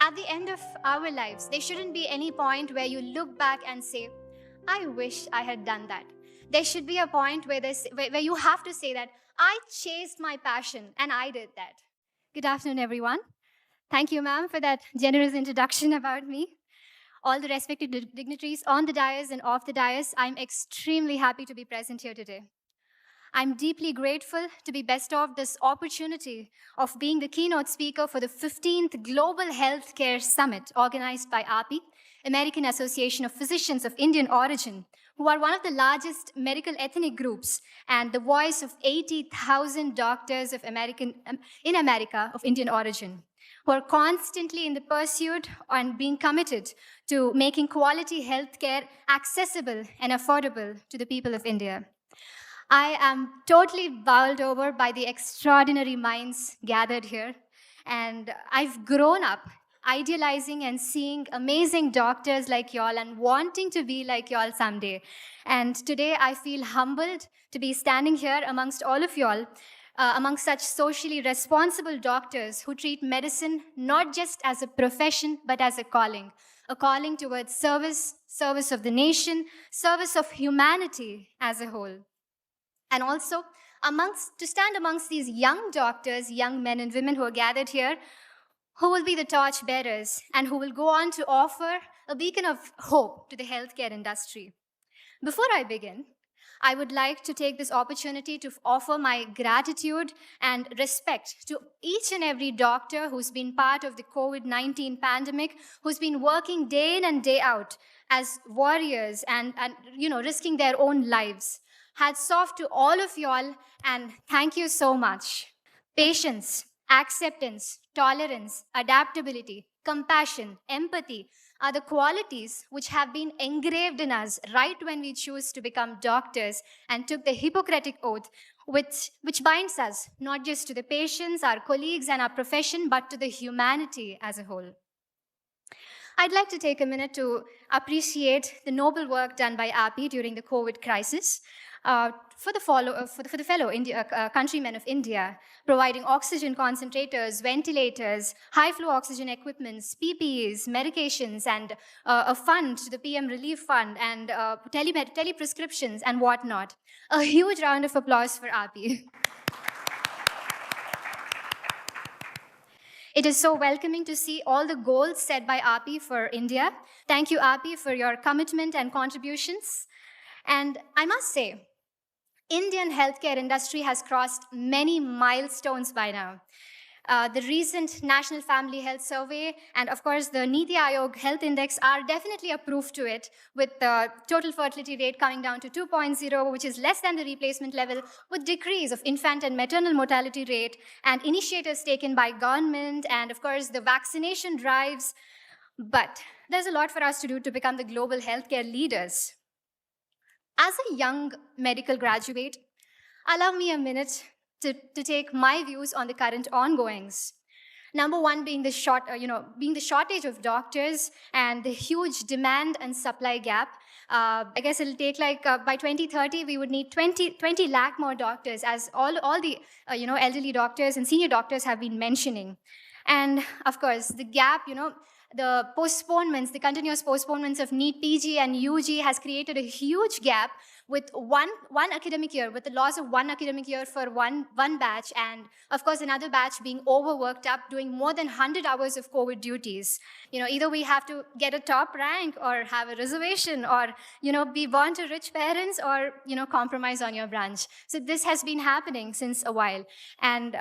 At the end of our lives, there shouldn't be any point where you look back and say, I wish I had done that. There should be a point where you have to say that I chased my passion and I did that. Good afternoon, everyone. Thank you, ma'am, for that generous introduction about me. All the respected dignitaries on the dais and off the dais, I'm extremely happy to be present here today. I'm deeply grateful to be bestowed this opportunity of being the keynote speaker for the 15th Global Healthcare Summit organized by API, American Association of Physicians of Indian Origin, who are one of the largest medical ethnic groups and the voice of 80,000 doctors in America of Indian origin, who are constantly in the pursuit and being committed to making quality healthcare accessible and affordable to the people of India. I am totally bowled over by the extraordinary minds gathered here. And I've grown up idealizing and seeing amazing doctors like y'all and wanting to be like y'all someday. And today I feel humbled to be standing here amongst all of y'all, amongst such socially responsible doctors who treat medicine not just as a profession, but as a calling towards service, service of the nation, service of humanity as a whole. And also, to stand amongst these young doctors, young men and women who are gathered here, who will be the torch bearers and who will go on to offer a beacon of hope to the healthcare industry. Before I begin, I would like to take this opportunity to offer my gratitude and respect to each and every doctor who's been part of the COVID-19 pandemic, who's been working day in and day out as warriors and risking their own lives. Hats off to all of y'all, and thank you so much. Patience, acceptance, tolerance, adaptability, compassion, empathy are the qualities which have been engraved in us right when we choose to become doctors and took the Hippocratic Oath, which binds us not just to the patients, our colleagues, and our profession, but to the humanity as a whole. I'd like to take a minute to appreciate the noble work done by API during the COVID crisis. For the fellow countrymen of India, providing oxygen concentrators, ventilators, high-flow oxygen equipments, PPEs, medications, and a fund to the PM Relief Fund, and teleprescriptions and whatnot. A huge round of applause for API. It is so welcoming to see all the goals set by API for India. Thank you, API, for your commitment and contributions. And I must say, Indian healthcare industry has crossed many milestones by now. The recent National Family Health Survey and, of course, the Niti Aayog Health Index are definitely a proof to it, with the total fertility rate coming down to 2.0, which is less than the replacement level, with decrease of infant and maternal mortality rate, and initiatives taken by government, and, of course, the vaccination drives. But there's a lot for us to do to become the global healthcare leaders. As a young medical graduate, allow me a minute to take my views on the current ongoings. Number one being the shortage of doctors and the huge demand and supply gap. I guess it'll take by 2030 we would need 20 lakh more doctors, as all the elderly doctors and senior doctors have been mentioning. And of course, the gap, the continuous postponements of NEET PG and UG has created a huge gap with one academic year, with the loss of one academic year for one batch, and of course another batch being overworked up, doing more than 100 hours of COVID duties. Either we have to get a top rank or have a reservation or, be born to rich parents or, compromise on your branch. So this has been happening since a while. And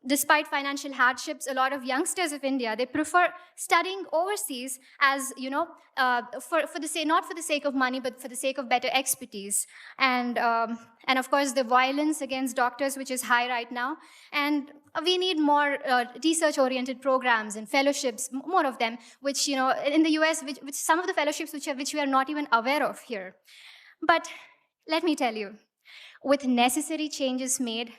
despite financial hardships, a lot of youngsters of India, they prefer studying overseas as, not for the sake of money, but for the sake of better expertise. And of course, the violence against doctors, which is high right now. And we need more research-oriented programs and fellowships, more of them, which, in the US, which some of the fellowships which we are not even aware of here. But let me tell you, with necessary changes made,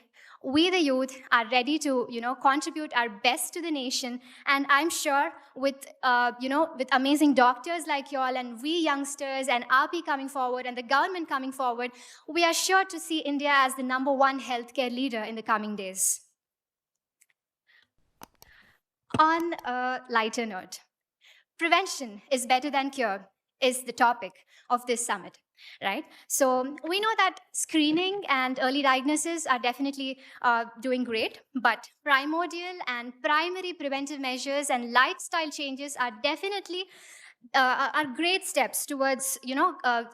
we, the youth, are ready to, contribute our best to the nation. And I'm sure with amazing doctors like y'all and we youngsters and API coming forward and the government coming forward, we are sure to see India as the #1 healthcare leader in the coming days. On a lighter note, prevention is better than cure is the topic of this summit, right? So we know that screening and early diagnosis are definitely doing great, but primordial and primary preventive measures and lifestyle changes are definitely are great steps towards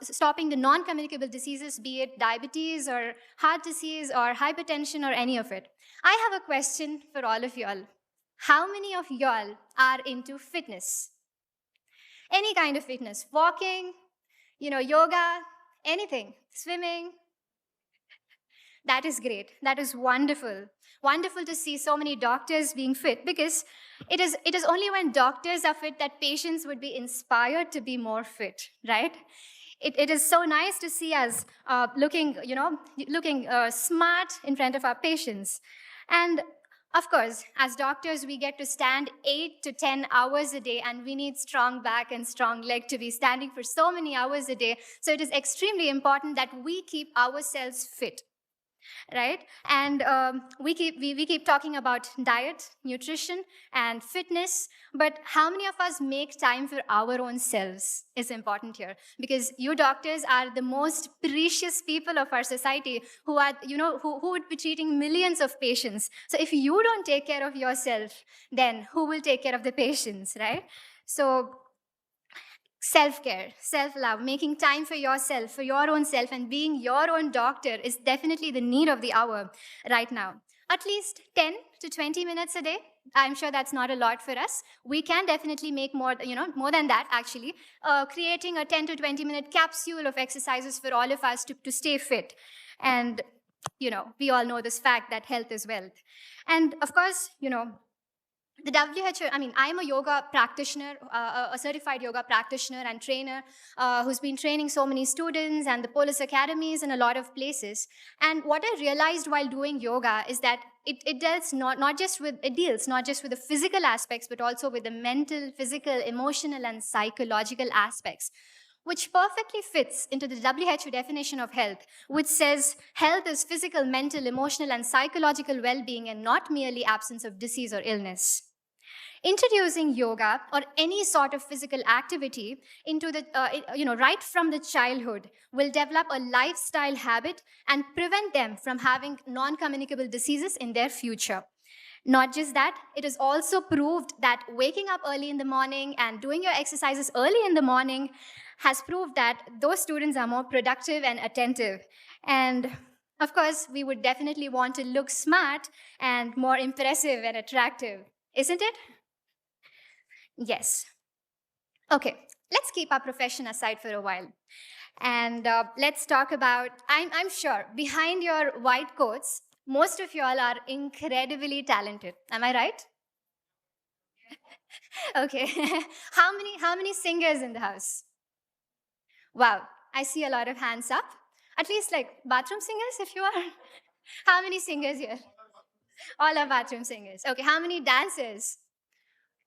stopping the non-communicable diseases, be it diabetes or heart disease or hypertension or any of it. I have a question for all of y'all. How many of y'all are into fitness? Any kind of fitness, walking, yoga, anything, swimming. That is great. That is wonderful. Wonderful to see so many doctors being fit, because it is only when doctors are fit that patients would be inspired to be more fit, right? It is so nice to see us looking smart in front of our patients. And of course, as doctors, we get to stand 8 to 10 hours a day, and we need strong back and strong leg to be standing for so many hours a day. So it is extremely important that we keep ourselves fit, right? And we keep talking about diet, nutrition, and fitness, but how many of us make time for our own selves is important here, because you doctors are the most precious people of our society, who are who would be treating millions of patients. So if you don't take care of yourself, then who will take care of the patients, right? So self-care, self-love, making time for yourself, for your own self, and being your own doctor is definitely the need of the hour right now. At least 10 to 20 minutes a day. I'm sure that's not a lot for us. We can definitely make more, more than that, actually. Creating a 10 to 20-minute capsule of exercises for all of us to stay fit. And, we all know this fact that health is wealth. And of course, the WHO, I'm a yoga practitioner, a certified yoga practitioner and trainer who's been training so many students and the Polis Academies in a lot of places. And what I realized while doing yoga is that it deals not just with the physical aspects, but also with the mental, physical, emotional, and psychological aspects, which perfectly fits into the WHO definition of health, which says health is physical, mental, emotional, and psychological well-being, and not merely absence of disease or illness. Introducing yoga or any sort of physical activity into the right from the childhood will develop a lifestyle habit and prevent them from having non-communicable diseases in their future. Not just that, it is also proved that waking up early in the morning and doing your exercises early in the morning has proved that those students are more productive and attentive. And of course, we would definitely want to look smart and more impressive and attractive, isn't it? Yes. Okay, let's keep our profession aside for a while. And let's talk about, I'm sure, behind your white coats, most of y'all are incredibly talented. Am I right? Okay. How many singers in the house? Wow, I see a lot of hands up. At least like bathroom singers, if you are. How many singers here? All are bathroom singers. Okay, how many dancers?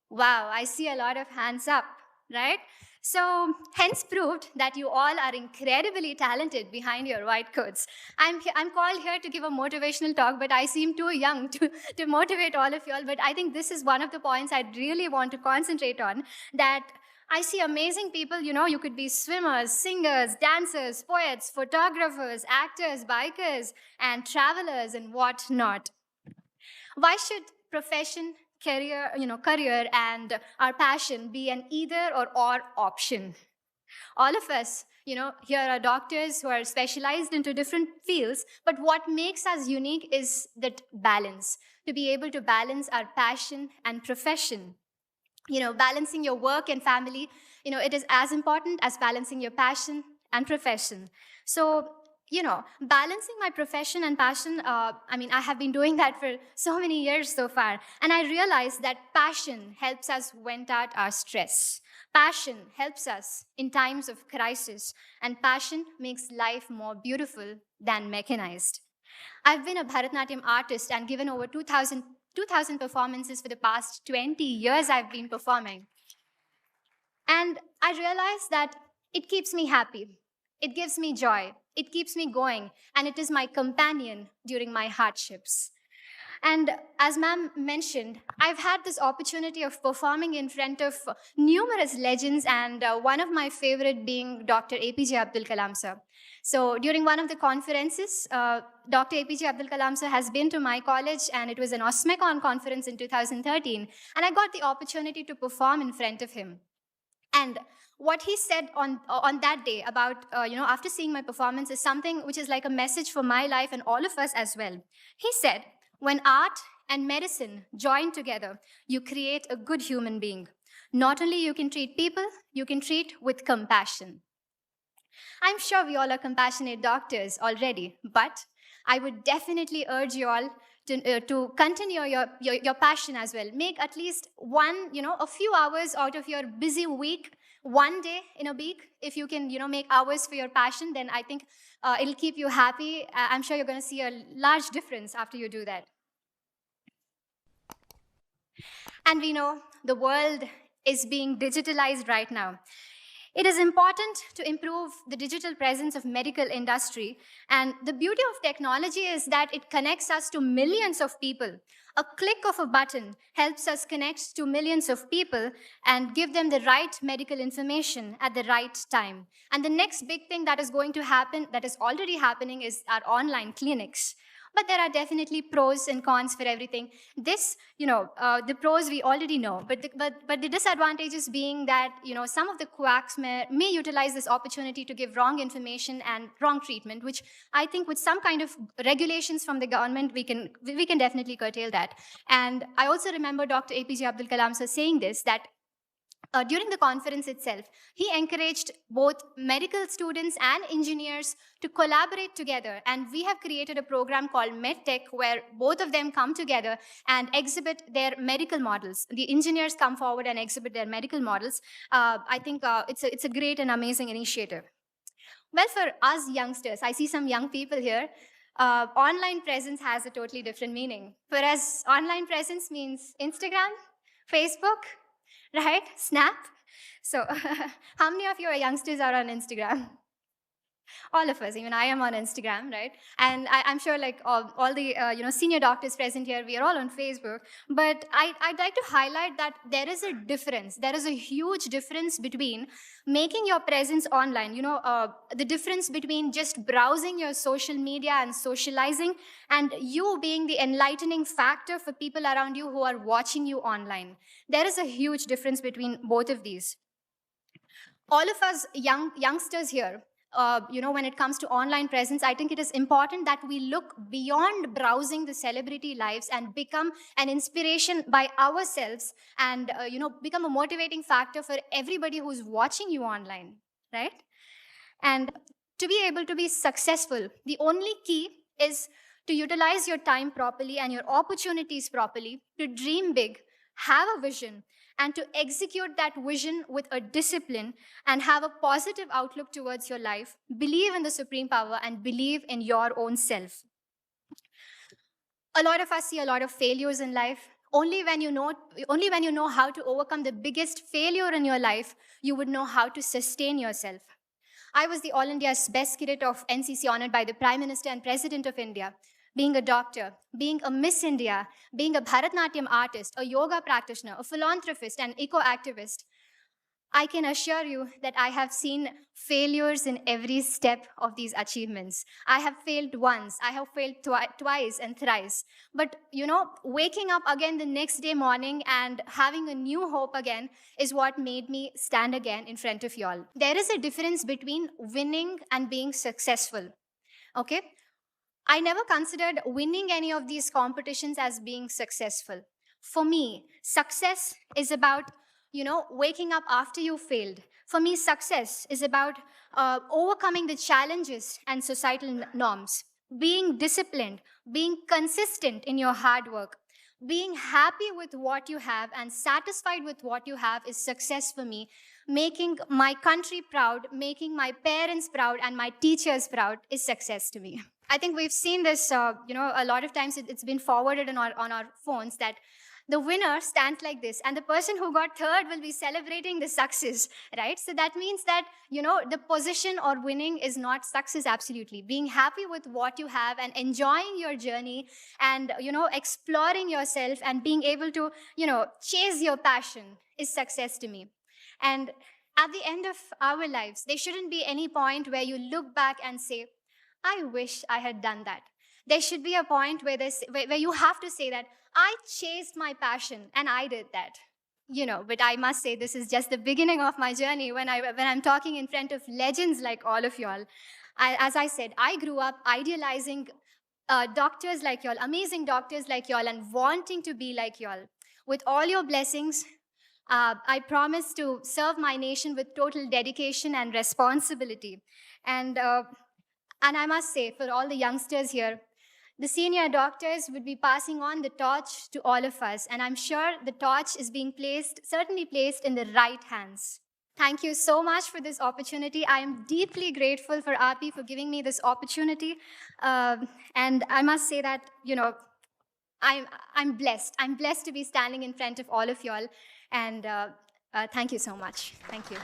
Wow, I see a lot of hands up, right? So, hence proved that you all are incredibly talented behind your white coats. I'm called here to give a motivational talk, but I seem too young to motivate all of you all. But I think this is one of the points I really want to concentrate on, that I see amazing people, you could be swimmers, singers, dancers, poets, photographers, actors, bikers, and travelers, and whatnot. Why should profession, career and our passion be an either or option? All of us, here are doctors who are specialized into different fields, but what makes us unique is that balance, to be able to balance our passion and profession. Balancing your work and family, it is as important as balancing your passion and profession. So, balancing my profession and passion, I have been doing that for so many years so far. And I realized that passion helps us vent out our stress. Passion helps us in times of crisis. And passion makes life more beautiful than mechanized. I've been a Bharatanatyam artist and given over 2,000 performances for the past 20 years I've been performing. And I realized that it keeps me happy. It gives me joy. It keeps me going. And it is my companion during my hardships. And as ma'am mentioned, I've had this opportunity of performing in front of numerous legends, and one of my favorite being Dr. APJ Abdul Kalam sir. So during one of the conferences, Dr. APJ Abdul Kalam sir has been to my college, and it was an OSMECON conference in 2013, and I got the opportunity to perform in front of him. And what he said on that day about, after seeing my performance is something which is like a message for my life and all of us as well. He said, when art and medicine join together, you create a good human being. Not only you can treat people, you can treat with compassion. I'm sure we all are compassionate doctors already, but I would definitely urge you all to continue your passion as well. Make at least a few hours out of your busy week, one day in a week. If you can, make hours for your passion, then I think it'll keep you happy. I'm sure you're going to see a large difference after you do that. And we know the world is being digitalized right now. It is important to improve the digital presence of medical industry. And the beauty of technology is that it connects us to millions of people. A click of a button helps us connect to millions of people and give them the right medical information at the right time. And the next big thing that is going to happen, that is already happening, is our online clinics. But there are definitely pros and cons for everything. This, the pros we already know, but the disadvantages being that, some of the quacks may utilize this opportunity to give wrong information and wrong treatment, which I think with some kind of regulations from the government, we can definitely curtail that. And I also remember Dr. APJ Abdul Kalam sir saying this, that during the conference itself, he encouraged both medical students and engineers to collaborate together. And we have created a program called MedTech, where both of them come together and exhibit their medical models. The engineers come forward and exhibit their medical models. I think it's a great and amazing initiative. Well, for us youngsters, I see some young people here. Online presence has a totally different meaning. For us, online presence means Instagram, Facebook, right? Snap. So how many of your youngsters are on Instagram? All of us, even I am on Instagram, right? And I'm sure like all the senior doctors present here, we are all on Facebook. But I'd like to highlight that there is a difference. There is a huge difference between making your presence online, the difference between just browsing your social media and socializing, and you being the enlightening factor for people around you who are watching you online. There is a huge difference between both of these. All of us youngsters here, when it comes to online presence, I think it is important that we look beyond browsing the celebrity lives and become an inspiration by ourselves, and become a motivating factor for everybody who's watching you online, right? And to be able to be successful, the only key is to utilize your time properly and your opportunities properly, to dream big, have a vision, and to execute that vision with a discipline and have a positive outlook towards your life. Believe in the supreme power and believe in your own self. A lot of us see a lot of failures in life. Only when you know how to overcome the biggest failure in your life, you would know how to sustain yourself. I was the All India's Best Cadet of NCC, honored by the Prime Minister and President of India. Being a doctor, being a Miss India, being a Bharatanatyam artist, a yoga practitioner, a philanthropist, and eco-activist, I can assure you that I have seen failures in every step of these achievements. I have failed once, I have failed twice and thrice. But, waking up again the next day morning and having a new hope again is what made me stand again in front of y'all. There is a difference between winning and being successful, okay? I never considered winning any of these competitions as being successful. For me, success is about, waking up after you failed. For me, success is about overcoming the challenges and societal norms, being disciplined, being consistent in your hard work, being happy with what you have and satisfied with what you have is success for me. Making my country proud, making my parents proud, and my teachers proud is success to me. I think we've seen this, a lot of times it's been forwarded on our phones that the winner stands like this, and the person who got third will be celebrating the success, right? So that means that, the position or winning is not success. Absolutely, being happy with what you have and enjoying your journey, and exploring yourself and being able to chase your passion is success to me. And at the end of our lives, there shouldn't be any point where you look back and say, I wish I had done that. There should be a point where you have to say that I chased my passion and I did that. But I must say this is just the beginning of my journey when I'm talking in front of legends like all of y'all. As I said, I grew up idealizing doctors like y'all, amazing doctors like y'all, and wanting to be like y'all. With all your blessings, I promise to serve my nation with total dedication and responsibility. And I must say, for all the youngsters here, the senior doctors would be passing on the torch to all of us. And I'm sure the torch is being certainly placed in the right hands. Thank you so much for this opportunity. I am deeply grateful for RP for giving me this opportunity. And I must say that, I'm blessed. I'm blessed to be standing in front of all of y'all. And thank you so much. Thank you.